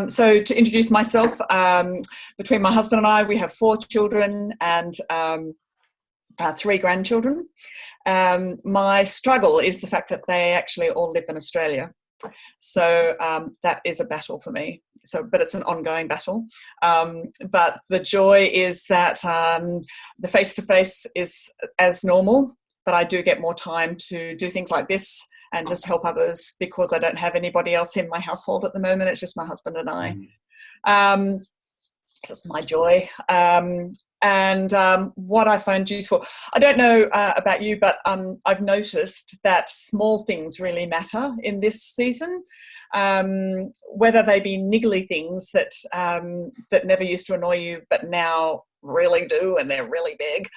So to introduce myself, between my husband and I, we have 4 children and 3 grandchildren. My struggle is the fact that they actually all live in Australia. So that is a battle for me. But it's an ongoing battle. But the joy is that the face-to-face is as normal, but I do get more time to do things like this and just help others because I don't have anybody else in my household at the moment. It's just my husband and I. That's my joy. And what I find useful, I don't know about you, but I've noticed that small things really matter in this season, whether they be niggly things that that never used to annoy you, but now really do, and they're really big,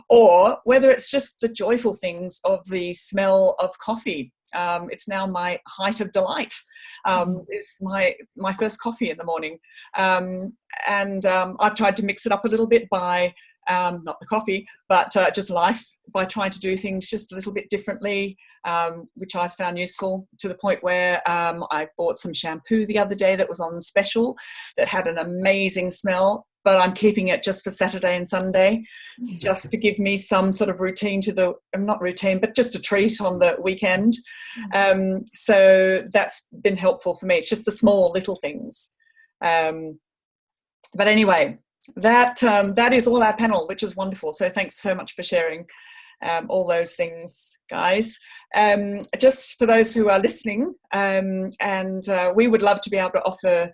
or whether it's just the joyful things of the smell of coffee. It's now my height of delight. It's my first coffee in the morning. And I've tried to mix it up a little bit by, not the coffee, but just life, by trying to do things just a little bit differently, which I found useful, to the point where I bought some shampoo the other day that was on special that had an amazing smell, but I'm keeping it just for Saturday and Sunday, just to give me some sort of routine not routine, but just a treat on the weekend. So that's been helpful for me. It's just the small little things. But anyway, that is all our panel, which is wonderful. So thanks so much for sharing all those things, guys. Just for those who are listening, and we would love to be able to offer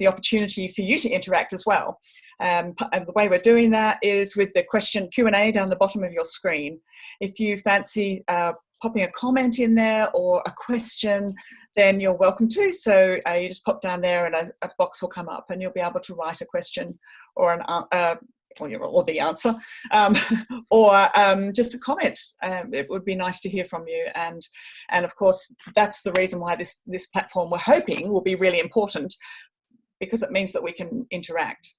the opportunity for you to interact as well. And the way we're doing that is with the question Q&A down the bottom of your screen. If you fancy popping a comment in there or a question, then you're welcome to. So you just pop down there and a box will come up and you'll be able to write a question or or the answer, or just a comment. It would be nice to hear from you. And of course, that's the reason why this platform, we're hoping, will be really important, because it means that we can interact.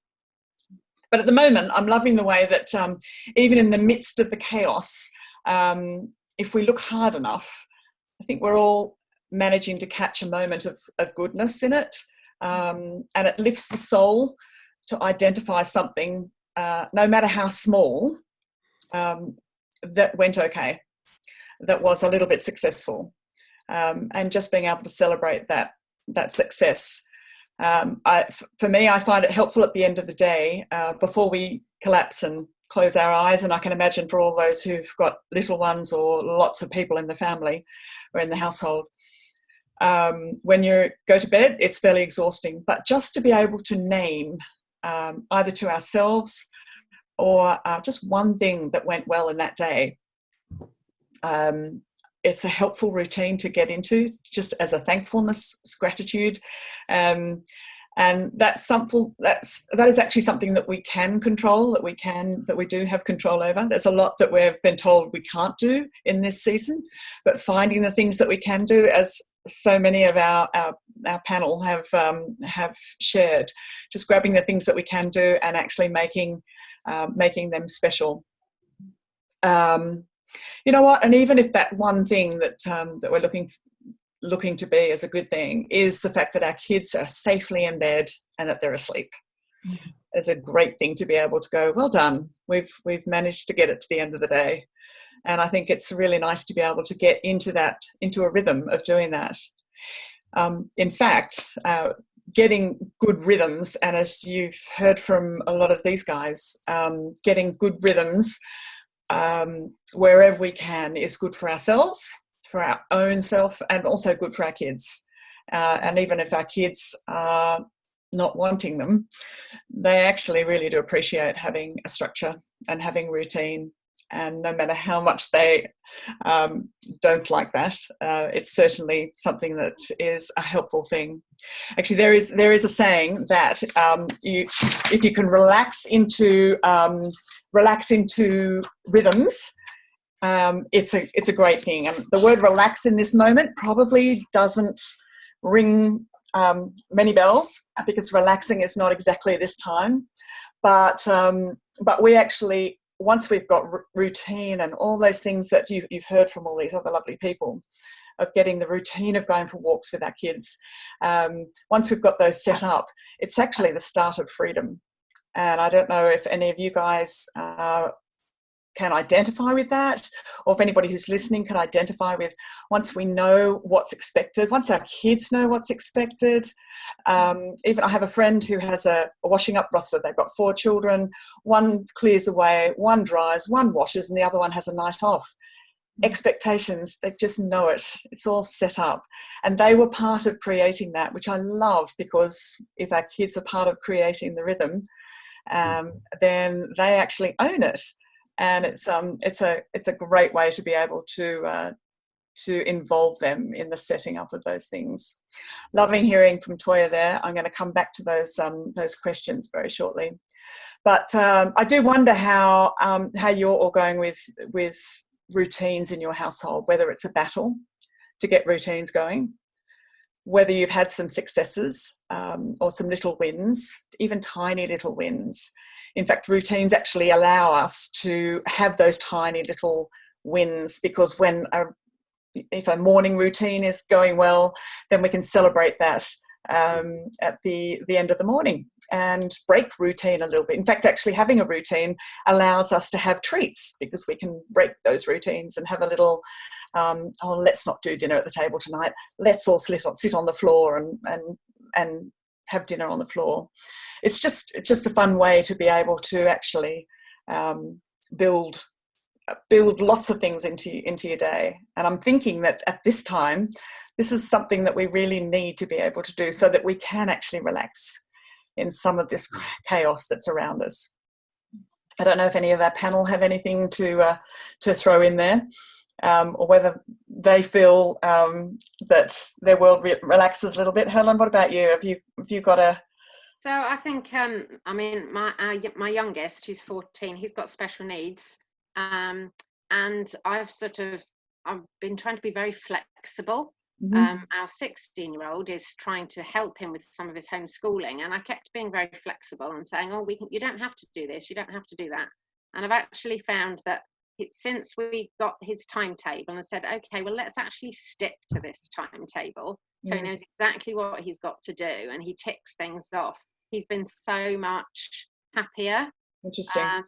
But at the moment, I'm loving the way that even in the midst of the chaos, if we look hard enough, I think we're all managing to catch a moment of goodness in it. And it lifts the soul to identify something, no matter how small, that went okay, that was a little bit successful. And just being able to celebrate that success. For me, I find it helpful at the end of the day, before we collapse and close our eyes, and I can imagine for all those who've got little ones or lots of people in the family or in the household, when you go to bed, it's fairly exhausting. But just to be able to name, either to ourselves or just one thing that went well in that day, it's a helpful routine to get into, just as a thankfulness, gratitude. And that is actually something that we can control, that we do have control over. There's a lot that we've been told we can't do in this season, but finding the things that we can do, as so many of our panel have shared, just grabbing the things that we can do and actually making them special. You know what? And even if that one thing that we're looking to be as a good thing is the fact that our kids are safely in bed and that they're asleep, is a great thing to be able to go, well done. We've managed to get it to the end of the day. And I think it's really nice to be able to get into a rhythm of doing that. In fact, getting good rhythms, and as you've heard from a lot of these guys, getting good rhythms wherever we can is good for ourselves, for our own self, and also good for our kids. And even if our kids are not wanting them, they actually really do appreciate having a structure and having routine. And no matter how much they don't like that, it's certainly something that is a helpful thing. Actually, there is a saying that if you can relax into rhythms, it's a great thing. And the word relax in this moment probably doesn't ring many bells, because relaxing is not exactly this time. But we actually, once we've got routine and all those things that you've heard from all these other lovely people of getting the routine of going for walks with our kids. Once we've got those set up, it's actually the start of freedom. And I don't know if any of you guys can identify with that, or if anybody who's listening can identify with, once we know what's expected, once our kids know what's expected. Even I have a friend who has a washing up roster. They've got 4 children. One clears away, one dries, one washes, and the other one has a night off. Expectations, they just know it. It's all set up. And they were part of creating that, which I love, because if our kids are part of creating the rhythm, then they actually own it. And it's a great way to be able to involve them in the setting up of those things. Loving hearing from Toya there. I'm going to come back to those questions very shortly. But I do wonder how you're all going with routines in your household, whether it's a battle to get routines going, whether you've had some successes or some little wins, even tiny little wins. In fact, routines actually allow us to have those tiny little wins, because if a morning routine is going well, then we can celebrate that at the end of the morning and break routine a little bit. In fact, actually having a routine allows us to have treats, because we can break those routines and have a little, let's not do dinner at the table tonight. Let's all sit on the floor and have dinner on the floor. It's just a fun way to be able to actually build lots of things into your day. And I'm thinking that at this time, this is something that we really need to be able to do, so that we can actually relax in some of this chaos that's around us. I don't know if any of our panel have anything to throw in there, or whether they feel that their world relaxes a little bit. Helen, what about you? Have you got a... So I think, I mean, my youngest, who's 14, he's got special needs. And I've been trying to be very flexible. Mm-hmm. Our 16-year-old is trying to help him with some of his homeschooling, and I kept being very flexible and saying, you don't have to do this, you don't have to do that. And I've actually found that since we got his timetable and said, okay, well, let's actually stick to this timetable, so he knows exactly what he's got to do and he ticks things off, he's been so much happier. Interesting.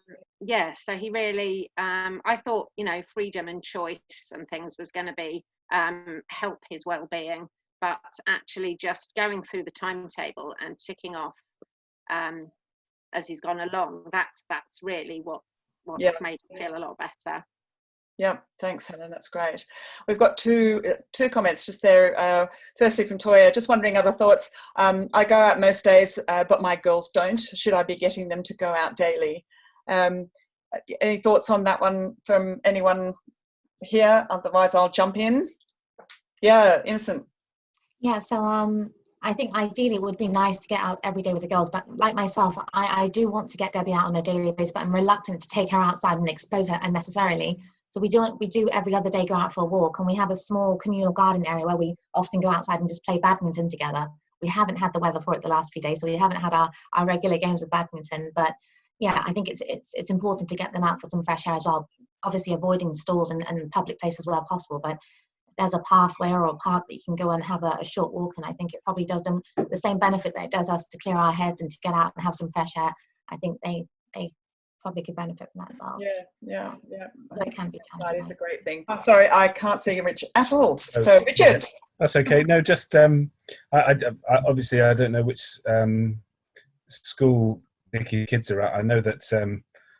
So he really, I thought, freedom and choice and things was going to be help his well-being, but actually just going through the timetable and ticking off as he's gone along, that's really what's made him feel a lot better. Yeah, thanks, Helen. That's great. We've got two comments just there. Firstly, from Toya, just wondering other thoughts. I go out most days, but my girls don't. Should I be getting them to go out daily? Any thoughts on that one from anyone here? Otherwise, I'll jump in. Yeah, Innocent. Yeah, so I think ideally it would be nice to get out every day with the girls, but like myself, I do want to get Debbie out on a daily basis, but I'm reluctant to take her outside and expose her unnecessarily. So we do every other day go out for a walk, and we have a small communal garden area where we often go outside and just play badminton together. We haven't had the weather for it the last few days, so we haven't had our regular games of badminton, but yeah, I think it's important to get them out for some fresh air as well, obviously avoiding stores and public places where possible, but there's a pathway or a park that you can go and have a short walk, and I think it probably does them the same benefit that it does us to clear our heads and to get out and have some fresh air. I think they probably could benefit from that as well. Yeah. So it can be that is a great thing. I'm sorry, I can't see you, Richard, at all. So, Richard. That's okay. No, just I obviously I don't know which school Nikki's kids are at. I know that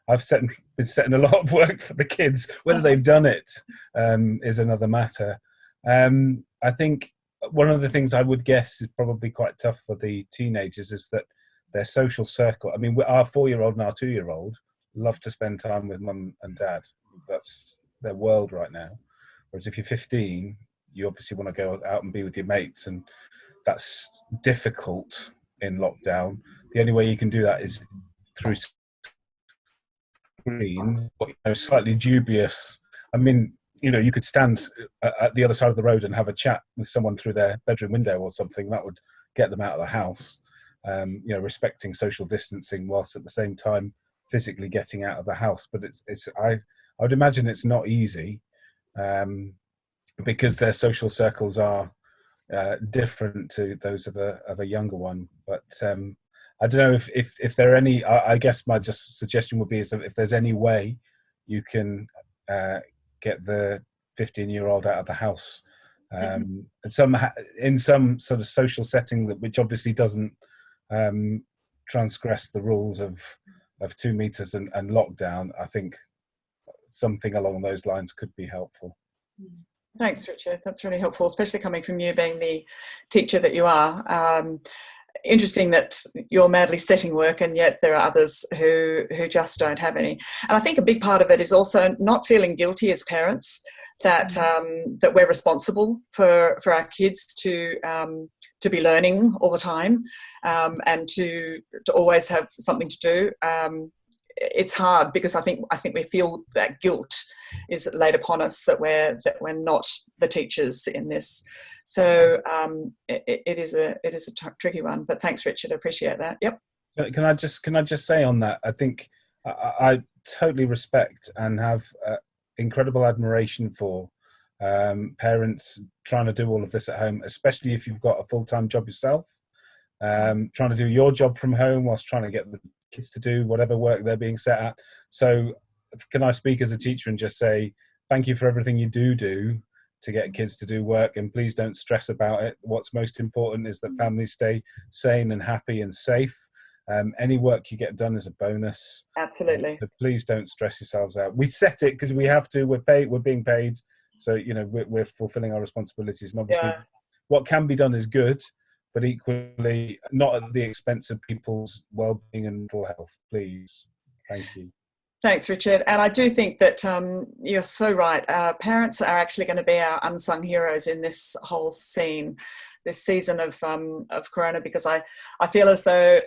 I've been setting a lot of work for the kids. Whether they've done it is another matter. I think one of the things I would guess is probably quite tough for the teenagers is that their social circle. I mean, our 4-year-old and our 2-year-old love to spend time with mum and dad. That's their world right now. Whereas if you're 15, you obviously want to go out and be with your mates, and that's difficult in lockdown. The only way you can do that is through screen, but slightly dubious. I mean, you could stand at the other side of the road and have a chat with someone through their bedroom window or something. That would get them out of the house. Respecting social distancing whilst at the same time physically getting out of the house. But I would imagine it's not easy. because their social circles are different to those of a younger one. But I don't know if there are any. I guess my just suggestion would be is if there's any way you can get the 15-year-old out of the house, and in some sort of social setting which obviously doesn't transgress the rules of 2 meters and lockdown. I think something along those lines could be helpful. Thanks, Richard. That's really helpful, especially coming from you being the teacher that you are. Interesting that you're madly setting work, and yet there are others who just don't have any. And I think a big part of it is also not feeling guilty as parents that that we're responsible for our kids to be learning all the time, and to always have something to do. It's hard because I think we feel that guilt is laid upon us that we're not the teachers in this. So it is a tricky one. But thanks, Richard. I appreciate that. Yep. Can I just say on that? I think I totally respect and have incredible admiration for parents trying to do all of this at home, especially if you've got a full-time job yourself. Trying to do your job from home whilst trying to get the kids to do whatever work they're being set at. So can I speak as a teacher and just say thank you for everything you do to get kids to do work, and please don't stress about it. What's most important is that families stay sane and happy and safe. Any work you get done is a bonus. Absolutely. But please don't stress yourselves out. We set it because we have to. We're being paid, so we're fulfilling our responsibilities. And obviously, what can be done is good, but equally not at the expense of people's well-being and mental health. Please, thank you. Thanks, Richard. And I do think that you're so right. Parents are actually going to be our unsung heroes in this whole scene, this season of Corona, because I feel as though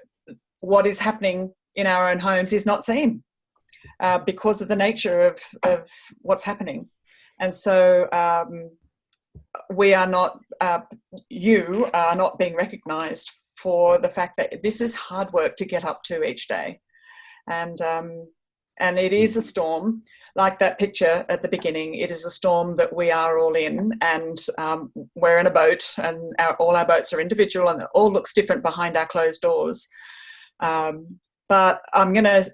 what is happening in our own homes is not seen because of the nature of what's happening. And so we are not, you are not being recognised for the fact that this is hard work to get up to each day. And it is a storm, like that picture at the beginning. It is a storm that we are all in, and we're in a boat, and all our boats are individual, and it all looks different behind our closed doors. But I'm gonna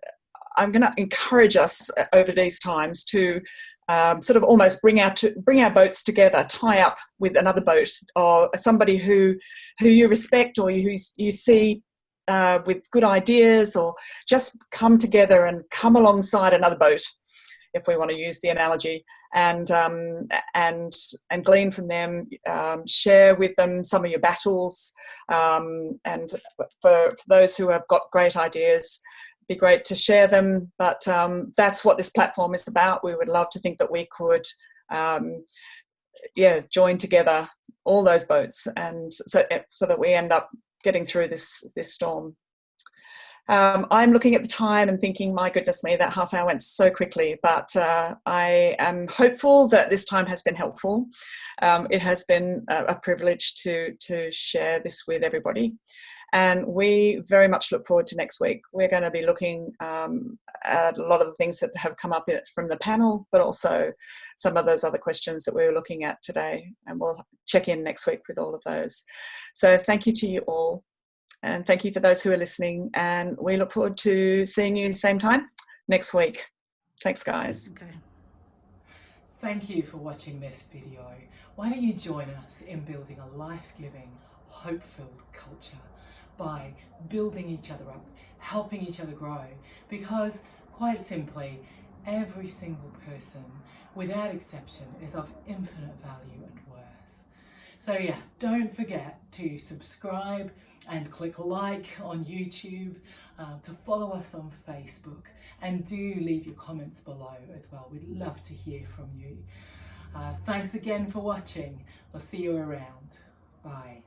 encourage us over these times to sort of almost bring our boats together, tie up with another boat or somebody who you respect or who you see with good ideas, or just come together and come alongside another boat, if we want to use the analogy, and glean from them, share with them some of your battles, and for those who have got great ideas, be great to share them. But that's what this platform is about. We would love to think that we could join together all those boats, and so that we end up getting through this storm. I'm looking at the time and thinking, my goodness me, that half hour went so quickly, but I am hopeful that this time has been helpful. It has been a privilege to share this with everybody. And we very much look forward to next week. We're going to be looking at a lot of the things that have come up from the panel, but also some of those other questions that we were looking at today. And we'll check in next week with all of those. So thank you to you all. And thank you for those who are listening. And we look forward to seeing you same time next week. Thanks, guys. Okay. Thank you for watching this video. Why don't you join us in building a life-giving, hope-filled culture by building each other up, helping each other grow, because quite simply, every single person, without exception, is of infinite value and worth. So yeah, don't forget to subscribe and click like on YouTube, to follow us on Facebook, and do leave your comments below as well. We'd love to hear from you. Thanks again for watching. We'll see you around. Bye.